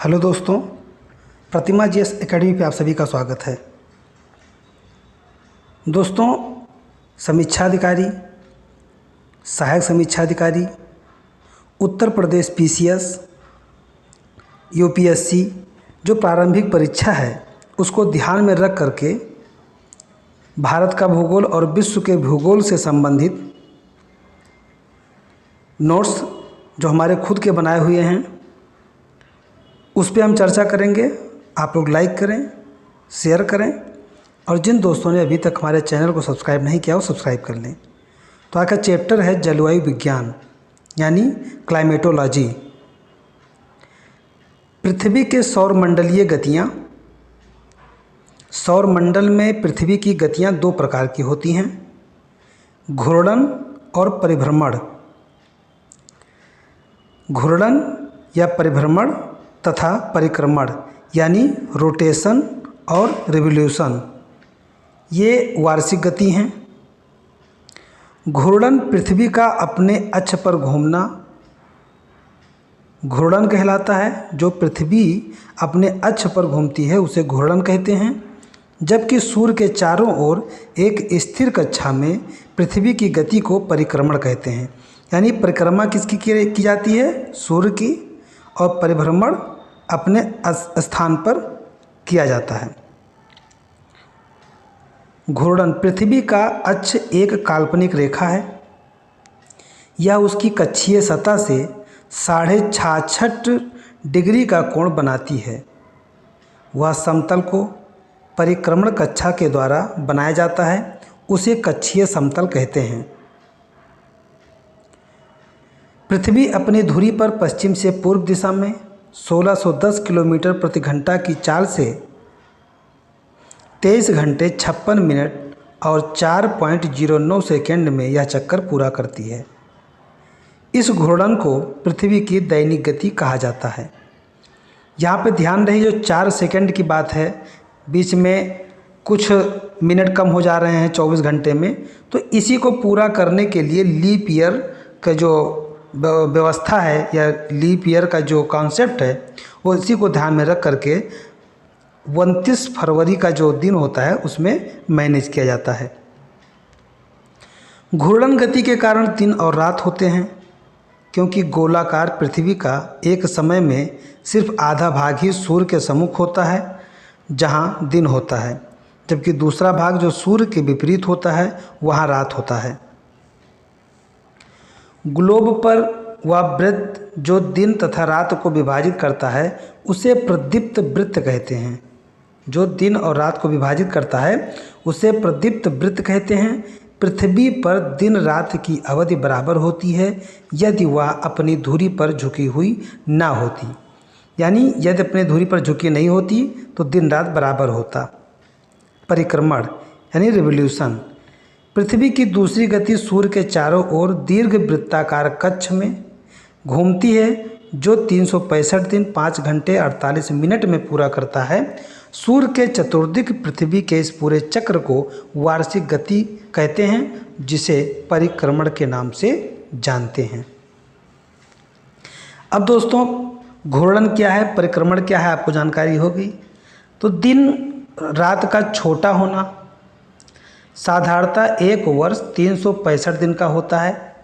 Hello दोस्तों, प्रतिमा GS academy पे आप सभी का स्वागत है। दोस्तों, समीक्षा अधिकारी, सहायक समीक्षा अधिकारी, उत्तर प्रदेश पीसीएस, यूपीएससी जो प्रारंभिक परीक्षा है उसको ध्यान में रख करके भारत का भूगोल और विश्व के भूगोल से संबंधित नोट्स जो हमारे खुद के बनाए हुए हैं उस पर हम चर्चा करेंगे। आप लोग लाइक करें, शेयर करें और जिन दोस्तों ने अभी तक हमारे चैनल को सब्सक्राइब नहीं किया वो सब्सक्राइब कर लें। तो आज का चैप्टर है जलवायु विज्ञान यानी क्लाइमेटोलॉजी। पृथ्वी के सौरमंडलीय गतियाँ। सौरमंडल में पृथ्वी की गतियाँ दो प्रकार की होती हैं, घूर्णन और परिभ्रमण। घूर्णन या परिभ्रमण तथा परिक्रमण यानी रोटेशन और रिवोल्यूशन, ये वार्षिक गति हैं। घूर्णन पृथ्वी का अपने अक्ष पर घूमना घूर्णन कहलाता है। जो पृथ्वी अपने अक्ष पर घूमती है उसे घूर्णन कहते हैं, जबकि सूर्य के चारों ओर एक स्थिर कक्षा में पृथ्वी की गति को परिक्रमण कहते हैं। यानी परिक्रमा किसकी की जाती है? सूर्य की, और परिभ्रमण अपने स्थान पर किया जाता है। घूर्णन पृथ्वी का अक्ष एक काल्पनिक रेखा है। यह उसकी कक्षीय सतह से 66.5 डिग्री का कोण बनाती है। वह समतल को परिक्रमण कक्षा के द्वारा बनाया जाता है, उसे कक्षीय समतल कहते हैं। पृथ्वी अपनी धुरी पर पश्चिम से पूर्व दिशा में 1610 किलोमीटर प्रति घंटा की चाल से 23 घंटे 56 मिनट और 4.09 सेकेंड में यह चक्कर पूरा करती है। इस घूर्णन को पृथ्वी की दैनिक गति कहा जाता है। यहाँ पे ध्यान रहे, जो 4 सेकेंड की बात है, बीच में कुछ मिनट कम हो जा रहे हैं 24 घंटे में, तो इसी को पूरा करने के लिए लीप ईयर का जो व्यवस्था है या लीप ईयर का जो कॉन्सेप्ट है वो इसी को ध्यान में रख करके 29 फरवरी का जो दिन होता है उसमें मैनेज किया जाता है। घूर्णन गति के कारण दिन और रात होते हैं, क्योंकि गोलाकार पृथ्वी का एक समय में सिर्फ आधा भाग ही सूर्य के सम्मुख होता है जहां दिन होता है, जबकि दूसरा भाग जो सूर्य के विपरीत होता है वहां रात होता है। ग्लोब पर वह वृत्त जो दिन तथा रात को विभाजित करता है उसे प्रदीप्त वृत्त कहते हैं। जो दिन और रात को विभाजित करता है उसे प्रदीप्त वृत्त कहते हैं। पृथ्वी पर दिन रात की अवधि बराबर होती है यदि वह अपनी धुरी पर झुकी हुई ना होती। यानी यदि अपनी धुरी पर झुकी नहीं होती तो दिन रात बराबर होता। परिक्रमण यानी रिवोल्यूशन। पृथ्वी की दूसरी गति सूर्य के चारों ओर दीर्घ वृत्ताकार कक्ष में घूमती है, जो 365 दिन 5 घंटे 48 मिनट में पूरा करता है। सूर्य के चतुर्दिक पृथ्वी के इस पूरे चक्र को वार्षिक गति कहते हैं, जिसे परिक्रमण के नाम से जानते हैं। अब दोस्तों, घूर्णन क्या है, परिक्रमण क्या है, आपको जानकारी होगी। तो दिन रात का छोटा होना। साधारणतः एक वर्ष 365 दिन का होता है।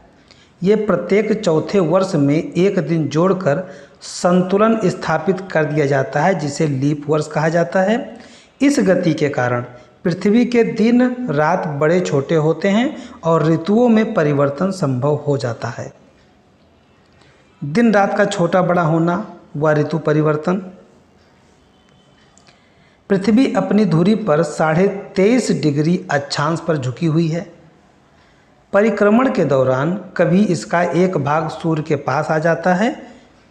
ये प्रत्येक चौथे वर्ष में एक दिन जोड़कर संतुलन स्थापित कर दिया जाता है, जिसे लीप वर्ष कहा जाता है। इस गति के कारण पृथ्वी के दिन रात बड़े छोटे होते हैं और ऋतुओं में परिवर्तन संभव हो जाता है। दिन रात का छोटा बड़ा होना व ऋतु परिवर्तन। पृथ्वी अपनी धुरी पर 23.5 डिग्री अक्षांश पर झुकी हुई है। परिक्रमण के दौरान कभी इसका एक भाग सूर्य के पास आ जाता है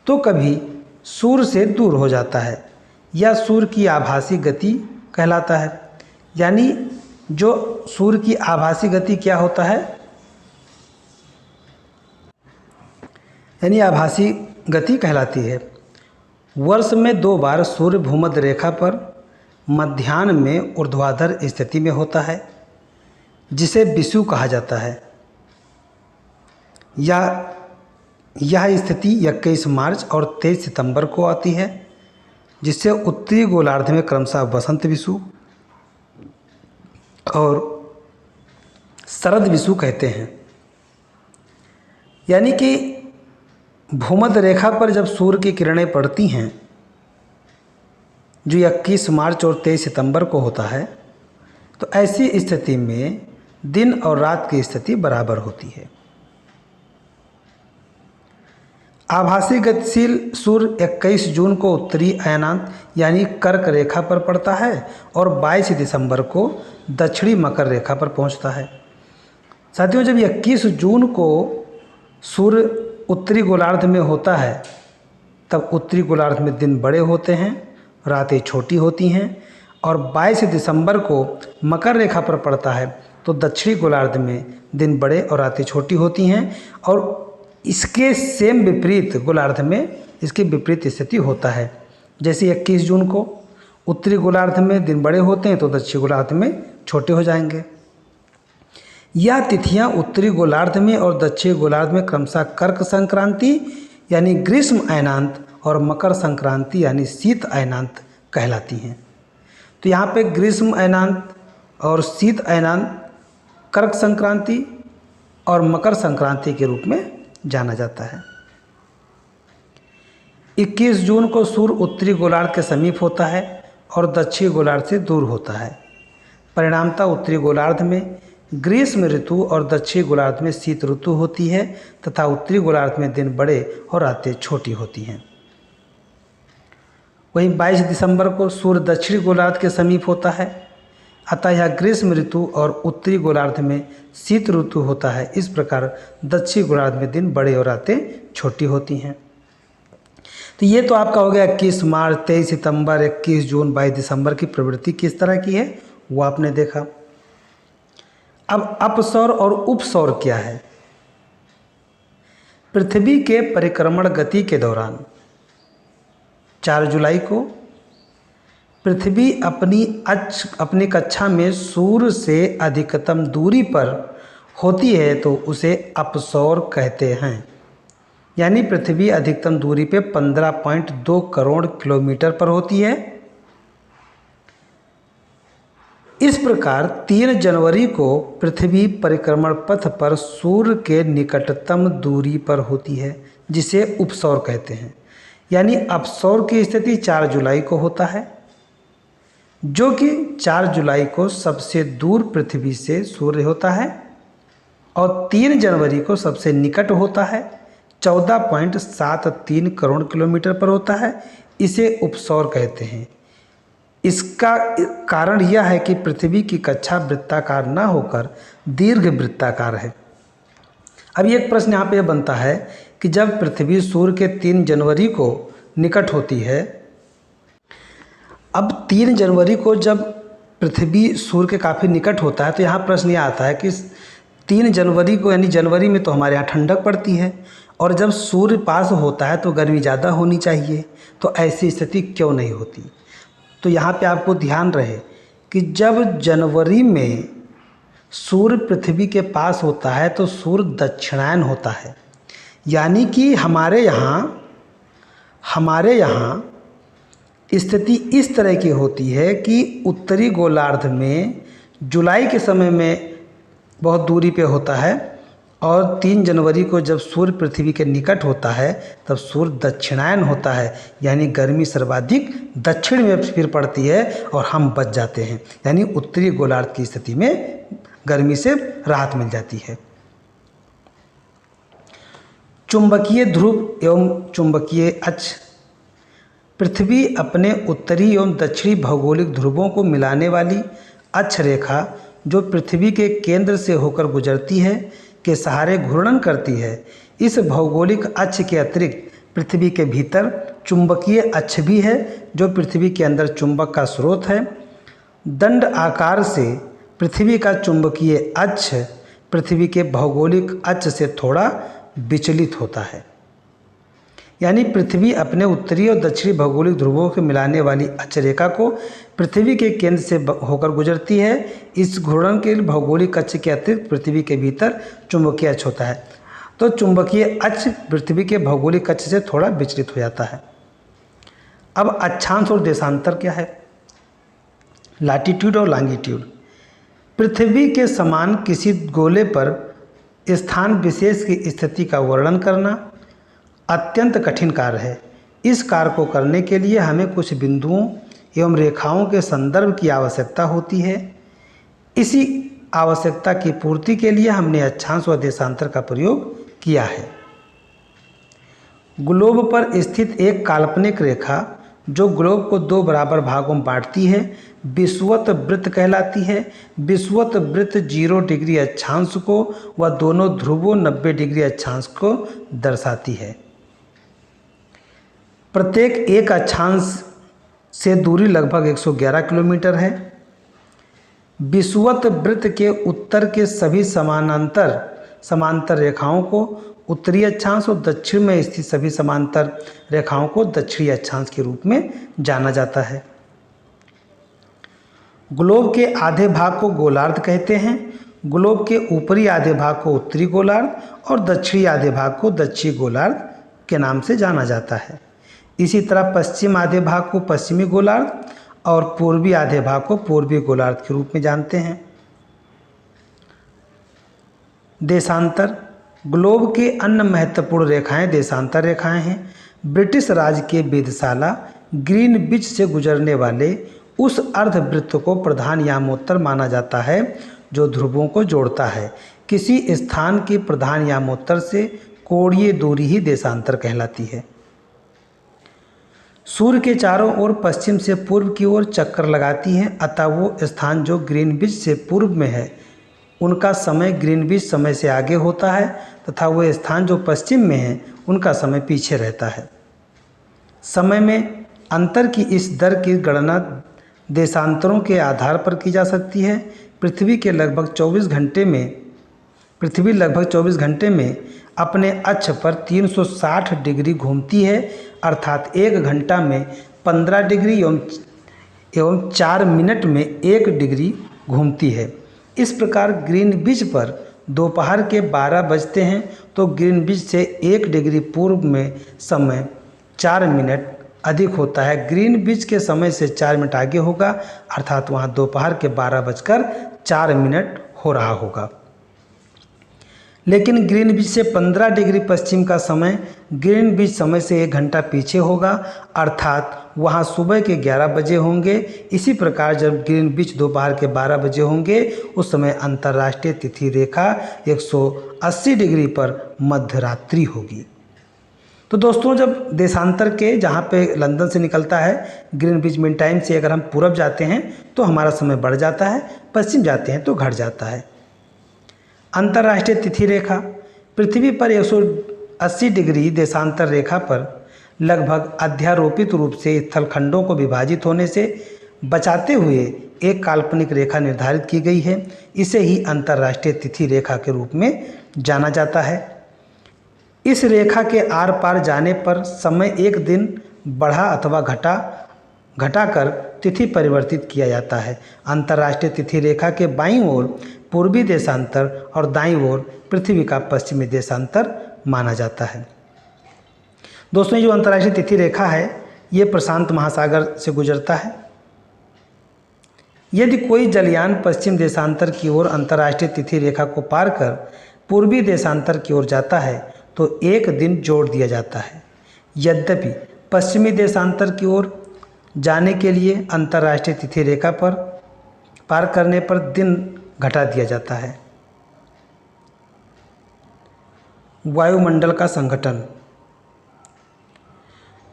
तो कभी सूर्य से दूर हो जाता है। यह सूर्य की आभासी गति कहलाता है। यानी जो सूर्य की आभासी गति क्या होता है, यानी आभासी गति कहलाती है। वर्ष में 2 बार सूर्य भूमध्य रेखा पर मध्याह्न में ऊर्ध्वाधर स्थिति में होता है, जिसे विषुव कहा जाता है। यह स्थिति 21 मार्च और 23 सितंबर को आती है। जिसे उत्तरी गोलार्ध में क्रमशः वसंत विषु और शरद विषु कहते हैं। यानी कि भूमध्य रेखा पर जब सूर्य की किरणें पड़ती हैं, जो 21 मार्च और 23 सितंबर को होता है, तो ऐसी स्थिति में दिन और रात की स्थिति बराबर होती है। आभासी गतिशील सूर्य 21 जून को उत्तरी अयनांत यानी कर्क रेखा पर पड़ता है और 22 दिसंबर को दक्षिणी मकर रेखा पर पहुंचता है। साथियों, जब 21 जून को सूर्य उत्तरी गोलार्ध में होता है, तब उत्तरी गोलार्ध में दिन बड़े होते हैं, रातें छोटी होती हैं, और 22 दिसंबर को मकर रेखा पर पड़ता है तो दक्षिणी गोलार्ध में दिन बड़े और रातें छोटी होती हैं, और इसके सेम विपरीत गोलार्ध में इसकी विपरीत स्थिति होता है। जैसे 21 जून को उत्तरी गोलार्ध में दिन बड़े होते हैं तो दक्षिणी गोलार्ध में छोटे हो जाएंगे। यह तिथियां उत्तरी गोलार्ध में और दक्षिणी गोलार्ध में क्रमशः कर्क संक्रांति यानी ग्रीष्म अयनांत और मकर संक्रांति यानी शीत अयनांत कहलाती हैं। तो यहाँ पे ग्रीष्म अयनांत और शीत अयनांत कर्क संक्रांति और मकर संक्रांति के रूप में जाना जाता है। 21 जून को सूर्य उत्तरी गोलार्ध के समीप होता है और दक्षिणी गोलार्ध से दूर होता है। परिणामतः उत्तरी गोलार्ध में ग्रीष्म ऋतु और दक्षिणी गोलार्ध में शीत ऋतु होती है तथा उत्तरी गोलार्ध में दिन बड़े और रातें छोटी होती हैं। वहीं 22 दिसंबर को सूर्य दक्षिणी गोलार्ध के समीप होता है, अतः यह ग्रीष्म ऋतु और उत्तरी गोलार्ध में शीत ऋतु होता है। इस प्रकार दक्षिणी गोलार्ध में दिन बड़े और रातें छोटी होती हैं। तो ये तो आपका हो गया 21 मार्च, 23 सितंबर, 21 जून, 22 दिसंबर की प्रवृत्ति किस तरह की है वो आपने देखा। अब अपसौर और उपसौर क्या है। पृथ्वी के परिक्रमण गति के दौरान 4 जुलाई को पृथ्वी अपनी कक्षा में सूर्य से अधिकतम दूरी पर होती है तो उसे अपसौर कहते हैं। यानी पृथ्वी अधिकतम दूरी पे 15.2 करोड़ किलोमीटर पर होती है। इस प्रकार 3 जनवरी को पृथ्वी परिक्रमण पथ पर सूर्य के निकटतम दूरी पर होती है, जिसे उपसौर कहते हैं। यानी अपसौर की स्थिति 4 जुलाई को होता है, जो कि 4 जुलाई को सबसे दूर पृथ्वी से सूर्य होता है, और 3 जनवरी को सबसे निकट होता है, 14.73 करोड़ किलोमीटर पर होता है। इसे उपसौर कहते हैं। इसका कारण यह है कि पृथ्वी की कक्षा वृत्ताकार न होकर दीर्घ वृत्ताकार है। अब एक प्रश्न यहाँ पे बनता है कि जब पृथ्वी सूर्य के 3 जनवरी को निकट होती है, अब 3 जनवरी को जब पृथ्वी सूर्य के काफ़ी निकट होता है तो यहाँ प्रश्न यह आता है कि 3 जनवरी को, यानी जनवरी में तो हमारे यहाँ ठंडक पड़ती है, और जब सूर्य पास होता है तो गर्मी ज़्यादा होनी चाहिए, तो ऐसी स्थिति क्यों नहीं होती। तो यहाँ पे आपको ध्यान रहे कि जब जनवरी में सूर्य पृथ्वी के पास होता है तो सूर्य दक्षिणायन होता है। यानी कि हमारे यहाँ स्थिति इस तरह की होती है कि उत्तरी गोलार्ध में जुलाई के समय में बहुत दूरी पे होता है, और 3 जनवरी को जब सूर्य पृथ्वी के निकट होता है तब सूर्य दक्षिणायन होता है। यानी गर्मी सर्वाधिक दक्षिण में फिर पड़ती है और हम बच जाते हैं। यानी उत्तरी गोलार्ध की स्थिति में गर्मी से राहत मिल जाती है। चुंबकीय ध्रुव एवं चुंबकीय अक्ष। पृथ्वी अपने उत्तरी एवं दक्षिणी भौगोलिक ध्रुवों को मिलाने वाली अक्ष रेखा जो पृथ्वी के केंद्र से होकर गुजरती है के सहारे घूर्णन करती है। इस भौगोलिक अक्ष के अतिरिक्त पृथ्वी के भीतर चुंबकीय अक्ष भी है, जो पृथ्वी के अंदर चुंबक का स्रोत है। दंड आकार से पृथ्वी का चुंबकीय अक्ष पृथ्वी के भौगोलिक अक्ष से थोड़ा विचलित होता है। यानी पृथ्वी अपने उत्तरी और दक्षिणी भौगोलिक ध्रुवों के मिलाने वाली अक्ष रेखा को पृथ्वी के केंद्र से होकर गुजरती है। इस घूर्णन के भौगोलिक अक्ष के अतिरिक्त पृथ्वी के भीतर चुंबकीय अक्ष होता है, तो चुंबकीय अक्ष पृथ्वी के भौगोलिक अक्ष से थोड़ा विचलित हो जाता है। अब अक्षांश और देशांतर क्या है? लैटिट्यूड और लॉन्गिट्यूड। पृथ्वी के समान किसी गोले पर स्थान विशेष की स्थिति का वर्णन करना अत्यंत कठिन कार्य है। इस कार्य को करने के लिए हमें कुछ बिंदुओं एवं रेखाओं के संदर्भ की आवश्यकता होती है। इसी आवश्यकता की पूर्ति के लिए हमने अक्षांश व देशांतर का प्रयोग किया है। ग्लोब पर स्थित एक काल्पनिक रेखा जो ग्लोब को दो बराबर भागों में बांटती है विषुवत वृत्त कहलाती है। विषुवत वृत्त 0 डिग्री अक्षांश को व दोनों ध्रुवों 90 डिग्री अक्षांश को दर्शाती है। प्रत्येक एक अक्षांश से दूरी लगभग 111 किलोमीटर है। विषुवत वृत्त के उत्तर के सभी समांतर रेखाओं को उत्तरी अक्षांश और दक्षिण में स्थित सभी समांतर रेखाओं को दक्षिणी अक्षांश के रूप में जाना जाता है। ग्लोब के आधे भाग को गोलार्ध कहते हैं। ग्लोब के ऊपरी आधे भाग को उत्तरी गोलार्ध और दक्षिणी आधे भाग को दक्षिणी गोलार्ध के नाम से जाना जाता है। इसी तरह पश्चिम आधे भाग को पश्चिमी गोलार्ध और पूर्वी आधे भाग को पूर्वी गोलार्ध के रूप में जानते हैं। देशांतर। ग्लोब के अन्य महत्वपूर्ण रेखाएं देशांतर रेखाएं हैं। ब्रिटिश राज के वेधशाला ग्रीनविच से गुजरने वाले उस अर्धवृत्त को प्रधान यामोत्तर माना जाता है जो ध्रुवों को जोड़ता है। किसी स्थान की प्रधान यामोत्तर से कोणीय दूरी ही देशांतर कहलाती है। सूर्य के चारों ओर पश्चिम से पूर्व की ओर चक्कर लगाती है, अतः वो स्थान जो ग्रीनविच से पूर्व में है उनका समय ग्रीनविच समय से आगे होता है तथा वो स्थान जो पश्चिम में है उनका समय पीछे रहता है। समय में अंतर की इस दर की गणना देशांतरों के आधार पर की जा सकती है। पृथ्वी लगभग 24 घंटे में अपने अक्ष पर 360 डिग्री घूमती है, अर्थात 1 घंटा में 15 डिग्री एवं 4 मिनट में 1 डिग्री घूमती है। इस प्रकार ग्रीनविच पर दोपहर के 12 बजते हैं तो ग्रीनविच से 1 डिग्री पूर्व में समय 4 मिनट अधिक होता है। ग्रीनविच के समय से 4 मिनट आगे होगा, अर्थात वहाँ दोपहर के 12:04 हो रहा होगा। लेकिन ग्रीनविच से 15 डिग्री पश्चिम का समय ग्रीनविच समय से 1 घंटा पीछे होगा, अर्थात वहाँ सुबह के 11 बजे होंगे। इसी प्रकार जब ग्रीनविच दोपहर के 12 बजे होंगे उस समय अंतर्राष्ट्रीय तिथि रेखा 180 डिग्री पर मध्यरात्रि होगी। तो दोस्तों, जब देशांतर के जहाँ पे लंदन से निकलता है ग्रीनविच मीन टाइम से अगर हम पूरब जाते हैं तो हमारा समय बढ़ जाता है, पश्चिम जाते हैं तो घट जाता है। अंतर्राष्ट्रीय तिथि रेखा। पृथ्वी पर 180 डिग्री देशांतर रेखा पर लगभग अध्यारोपित रूप से स्थलखंडों को विभाजित होने से बचाते हुए एक काल्पनिक रेखा निर्धारित की गई है। इसे ही अंतर्राष्ट्रीय तिथि रेखा के रूप में जाना जाता है। इस रेखा के आर पार जाने पर समय 1 दिन बढ़ा अथवा घटाकर तिथि परिवर्तित किया जाता है। अंतर्राष्ट्रीय तिथि रेखा के बाईं ओर पूर्वी देशांतर और दाईं ओर पृथ्वी का पश्चिमी देशांतर माना जाता है। दोस्तों, ये जो अंतर्राष्ट्रीय तिथि रेखा है ये प्रशांत महासागर से गुजरता है। यदि कोई जलयान पश्चिम देशांतर की ओर अंतर्राष्ट्रीय तिथि रेखा को पार कर पूर्वी देशांतर की ओर जाता है तो 1 दिन जोड़ दिया जाता है। यद्यपि पश्चिमी देशांतर की ओर जाने के लिए अंतर्राष्ट्रीय तिथि रेखा पर पार करने पर दिन घटा दिया जाता है। वायुमंडल का संगठन।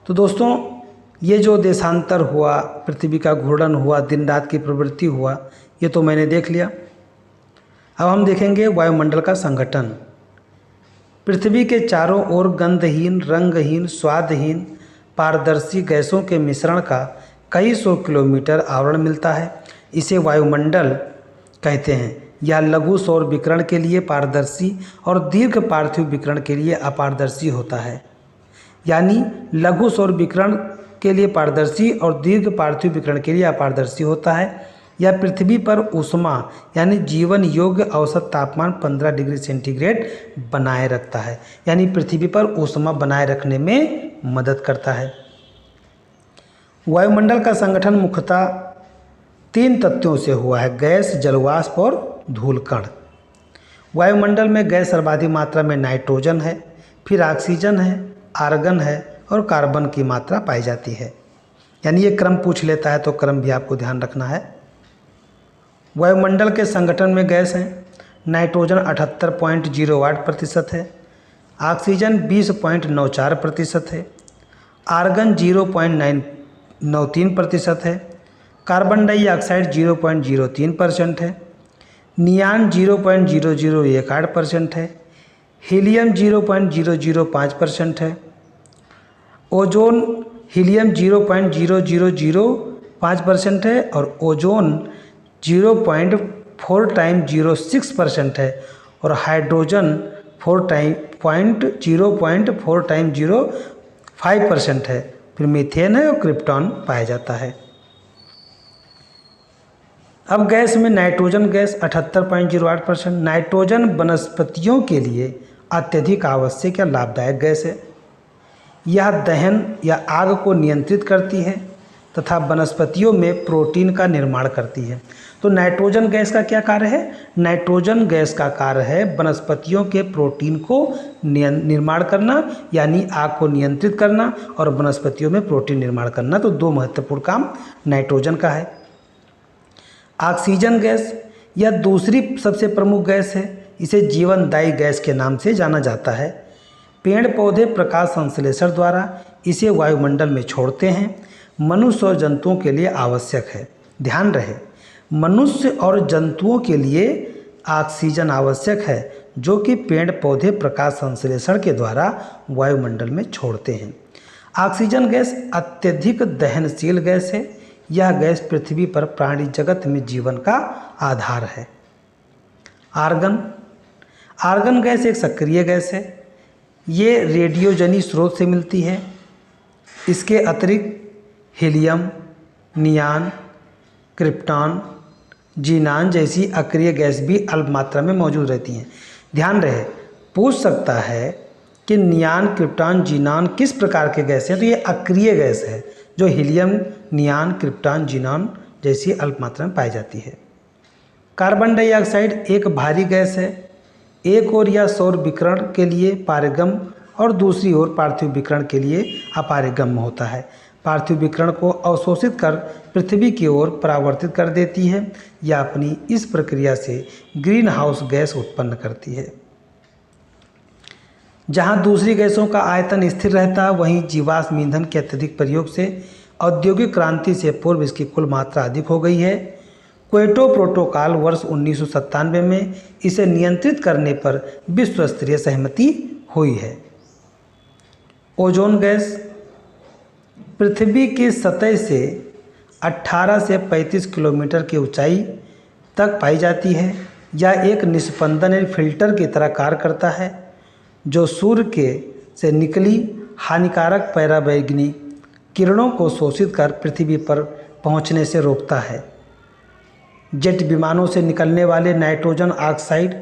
तो दोस्तों, ये जो देशांतर हुआ, पृथ्वी का घूर्णन हुआ, दिन रात की प्रवृत्ति हुआ, ये तो मैंने देख लिया। अब हम देखेंगे वायुमंडल का संगठन। पृथ्वी के चारों ओर गंधहीन, रंगहीन, स्वादहीन, पारदर्शी गैसों के मिश्रण का कई सौ किलोमीटर आवरण मिलता है। इसे वायुमंडल कहते हैं। यह लघु सौर विकिरण के लिए पारदर्शी और दीर्घ पार्थिव विकिरण के लिए अपारदर्शी होता है। यानी लघु सौर विकिरण के लिए पारदर्शी और दीर्घ पार्थिव विकिरण के लिए अपारदर्शी होता है। यह पृथ्वी पर ऊष्मा यानी जीवन योग्य औसत तापमान 15 डिग्री सेंटीग्रेड बनाए रखता है। यानी पृथ्वी पर ऊष्मा बनाए रखने में मदद करता है। वायुमंडल का संगठन मुख्यतः 3 तत्वों से हुआ है: गैस, जलवाष्प और धूलकण। वायुमंडल में गैस सर्वाधिक मात्रा में नाइट्रोजन है, फिर ऑक्सीजन है, आर्गन है और कार्बन की मात्रा पाई जाती है। यानी ये क्रम पूछ लेता है तो क्रम भी आपको ध्यान रखना है। वायुमंडल के संगठन में गैस हैं: नाइट्रोजन 78.08% है, ऑक्सीजन 20.94% है, आर्गन 0.93% है, कार्बन डाइऑक्साइड 0.03% है, नियान 0.0018% है, हीलियम 0.005% है, ओजोन हीलियम 0.0005% है और ओजोन 0.406% है और हाइड्रोजन 0.405% है। फिर मीथेन है और क्रिप्टॉन पाया जाता है। अब गैस में नाइट्रोजन गैस 78.08%। नाइट्रोजन वनस्पतियों के लिए अत्यधिक आवश्यक या लाभदायक गैस है। यह दहन या आग को नियंत्रित करती है तथा वनस्पतियों में प्रोटीन का निर्माण करती है। तो नाइट्रोजन गैस का क्या कार्य है? नाइट्रोजन गैस का कार्य है वनस्पतियों के प्रोटीन को निर्माण करना, यानी आग को नियंत्रित करना और वनस्पतियों में प्रोटीन निर्माण करना। तो 2 महत्वपूर्ण काम नाइट्रोजन का है। ऑक्सीजन गैस यह दूसरी सबसे प्रमुख गैस है। इसे जीवनदायी गैस के नाम से जाना जाता है। पेड़ पौधे प्रकाश संश्लेषण द्वारा इसे वायुमंडल में छोड़ते हैं। मनुष्य और जंतुओं के लिए आवश्यक है। ध्यान रहे, मनुष्य और जंतुओं के लिए ऑक्सीजन आवश्यक है, जो कि पेड़ पौधे प्रकाश संश्लेषण के द्वारा वायुमंडल में छोड़ते हैं। ऑक्सीजन गैस अत्यधिक दहनशील गैस है। यह गैस पृथ्वी पर प्राणी जगत में जीवन का आधार है। आर्गन गैस एक सक्रिय गैस है। ये रेडियोजनी स्रोत से मिलती है। इसके अतिरिक्त हीलियम, नियान, क्रिप्टॉन, जीनान जैसी अक्रिय गैस भी अल्प मात्रा में मौजूद रहती हैं। ध्यान रहे, पूछ सकता है कि नियान, क्रिप्टॉन, जीनान किस प्रकार के गैस हैं, तो ये अक्रिय गैस है जो हीलियम, नियान, क्रिप्टॉन, जीनान जैसी अल्प मात्रा में पाई जाती है। कार्बन डाइऑक्साइड एक भारी गैस है। एक ओर यह सौर विकिरण के लिए पारगम्य और दूसरी ओर पार्थिव विकिरण के लिए अपारगम्य होता है। पार्थिव विकिरण को अवशोषित कर पृथ्वी की ओर परावर्तित कर देती है या अपनी इस प्रक्रिया से ग्रीन हाउस गैस उत्पन्न करती है। जहां दूसरी गैसों का आयतन स्थिर रहता है, वहीं जीवाश्म ईंधन के अत्यधिक प्रयोग से औद्योगिक क्रांति से पूर्व इसकी कुल मात्रा अधिक हो गई है। क्योटो प्रोटोकॉल वर्ष 1997 में इसे नियंत्रित करने पर विश्व स्तरीय सहमति हुई है। ओजोन गैस पृथ्वी की सतह से 18 से 35 किलोमीटर की ऊंचाई तक पाई जाती है। यह एक निस्पंदन फिल्टर की तरह कार्य करता है, जो सूर्य के से निकली हानिकारक पराबैंगनी किरणों को शोषित कर पृथ्वी पर पहुंचने से रोकता है। जेट विमानों से निकलने वाले नाइट्रोजन ऑक्साइड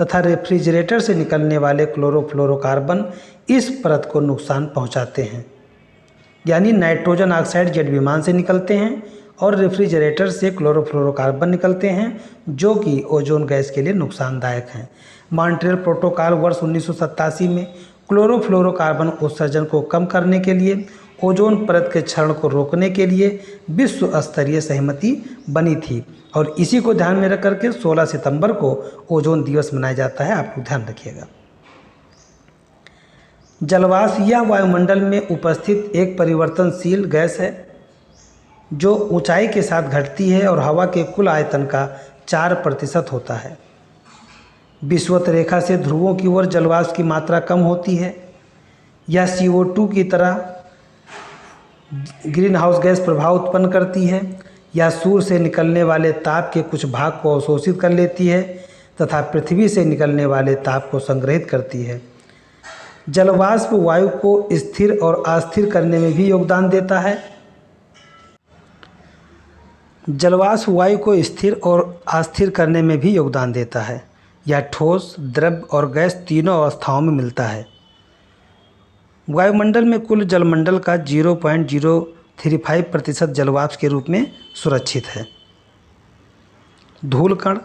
तथा रेफ्रिजरेटर से निकलने वाले क्लोरोफ्लोरोकार्बन इस परत को नुकसान पहुंचाते हैं। यानी नाइट्रोजन ऑक्साइड जेट विमान से निकलते हैं और रेफ्रिजरेटर से क्लोरोफ्लोरोकार्बन निकलते हैं, जो कि ओजोन गैस के लिए नुकसानदायक हैं। मॉन्ट्रियल प्रोटोकॉल वर्ष 1987 में क्लोरोफ्लोरोकार्बन उत्सर्जन को कम करने के लिए ओजोन परत के क्षरण को रोकने के लिए विश्व स्तरीय सहमति बनी थी और इसी को ध्यान में रख करके 16 सितंबर को ओजोन दिवस मनाया जाता है। आप लोग ध्यान रखिएगा। जलवाष्प यह वायुमंडल में उपस्थित एक परिवर्तनशील गैस है जो ऊंचाई के साथ घटती है और हवा के कुल आयतन का 4% होता है। विषुवत रेखा से ध्रुवों की ओर जलवाष्प की मात्रा कम होती है। यह CO2 की तरह ग्रीन हाउस गैस प्रभाव उत्पन्न करती है। यह सूर्य से निकलने वाले ताप के कुछ भाग को अवशोषित कर लेती है तथा पृथ्वी से निकलने वाले ताप को संग्रहित करती है। जलवाष्प वायु को स्थिर और अस्थिर करने में भी योगदान देता है। जलवाष्प वायु को स्थिर और अस्थिर करने में भी योगदान देता है। यह ठोस, द्रव और गैस तीनों अवस्थाओं में मिलता है। वायुमंडल में कुल जलमंडल का 35% जलवाष्प के रूप में सुरक्षित है। धूलकण।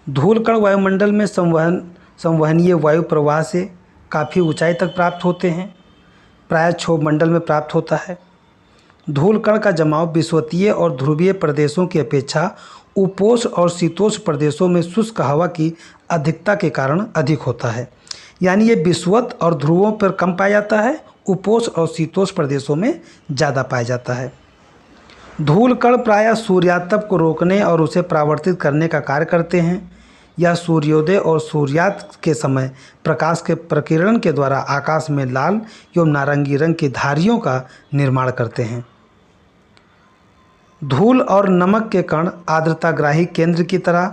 धूलकण वायुमंडल में संवहनीय वायु प्रवाह से काफ़ी ऊंचाई तक प्राप्त होते हैं, प्रायः क्षोभमंडल में प्राप्त होता है। धूलकण का जमाव विषुवतीय और ध्रुवीय प्रदेशों की अपेक्षा उपोष्ण और शीतोष्ण प्रदेशों में शुष्क हवा की अधिकता के कारण अधिक होता है। यानी ये विषुवत और ध्रुवों पर कम पाया जाता है, उपोष्ण और शीतोष्ण प्रदेशों में ज़्यादा पाया जाता है। धूलकण प्रायः सूर्यातप को रोकने और उसे परावर्तित करने का कार्य करते हैं। यह सूर्योदय और सूर्यास्त के समय प्रकाश के प्रकीर्णन के द्वारा आकाश में लाल एवं नारंगी रंग की धारियों का निर्माण करते हैं। धूल और नमक के कण आर्द्रताग्राही केंद्र की तरह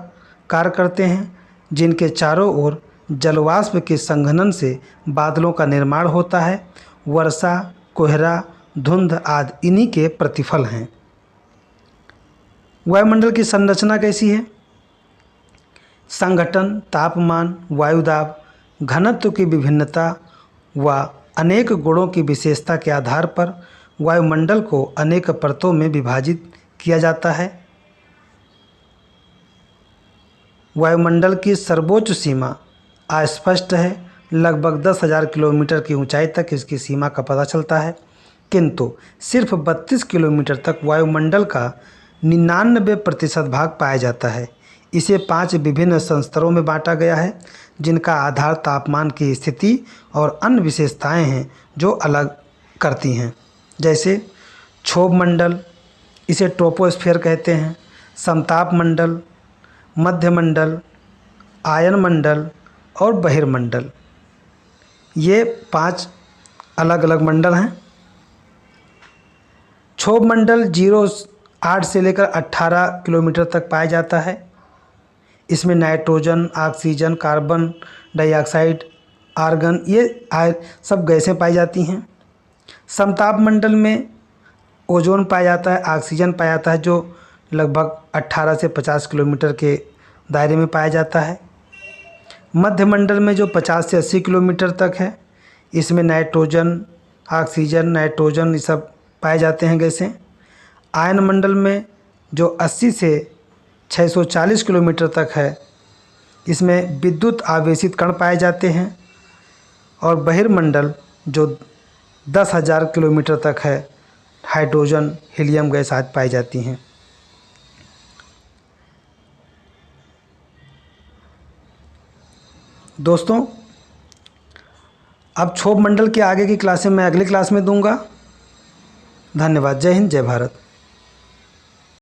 कार्य करते हैं, जिनके चारों ओर जलवाष्प के संघनन से बादलों का निर्माण होता है। वर्षा, कोहरा, धुंध आदि इन्हीं के प्रतिफल हैं। वायुमंडल की संरचना कैसी है? संघटन, तापमान, वायुदाब, घनत्व की विभिन्नता व अनेक गुणों की विशेषता के आधार पर वायुमंडल को अनेक परतों में विभाजित किया जाता है। वायुमंडल की सर्वोच्च सीमा अस्पष्ट है। लगभग 10,000 किलोमीटर की ऊंचाई तक इसकी सीमा का पता चलता है, किंतु सिर्फ 32 किलोमीटर तक वायुमंडल का 99% भाग पाया जाता है। इसे 5 विभिन्न संस्तरों में बांटा गया है, जिनका आधार तापमान की स्थिति और अन्य विशेषताएं हैं जो अलग करती हैं, जैसे क्षोभमंडल, इसे ट्रोपोस्फीयर कहते हैं, समताप मंडल, मध्यमंडल, आयन मंडल और बहिर्मंडल। ये 5 अलग अलग मंडल हैं। क्षोभमंडल 0.8 से लेकर 18 किलोमीटर तक पाया जाता है। इसमें nitrogen, oxygen, carbon dioxide, argon ये सब गैसें पाई जाती हैं। समताप मंडल में ओजोन पाया जाता है, ऑक्सीजन पाया जाता है, जो लगभग 18 से 50 किलोमीटर के दायरे में पाया जाता है। मध्यमंडल में जो 50 से 80 किलोमीटर तक है, इसमें नाइट्रोजन, ऑक्सीजन, नाइट्रोजन ये सब पाए जाते हैं गैसें। आयन मंडल में जो 80 से 640 किलोमीटर तक है, इसमें विद्युत आवेशित कण पाए जाते हैं। और बहिर्मंडल जो 10,000 किलोमीटर तक है, हाइड्रोजन, हीलियम गैस आदि पाई जाती हैं। दोस्तों, अब क्षोभमंडल के आगे की क्लासें मैं अगली क्लास में दूंगा। धन्यवाद। जय हिंद, जय भारत।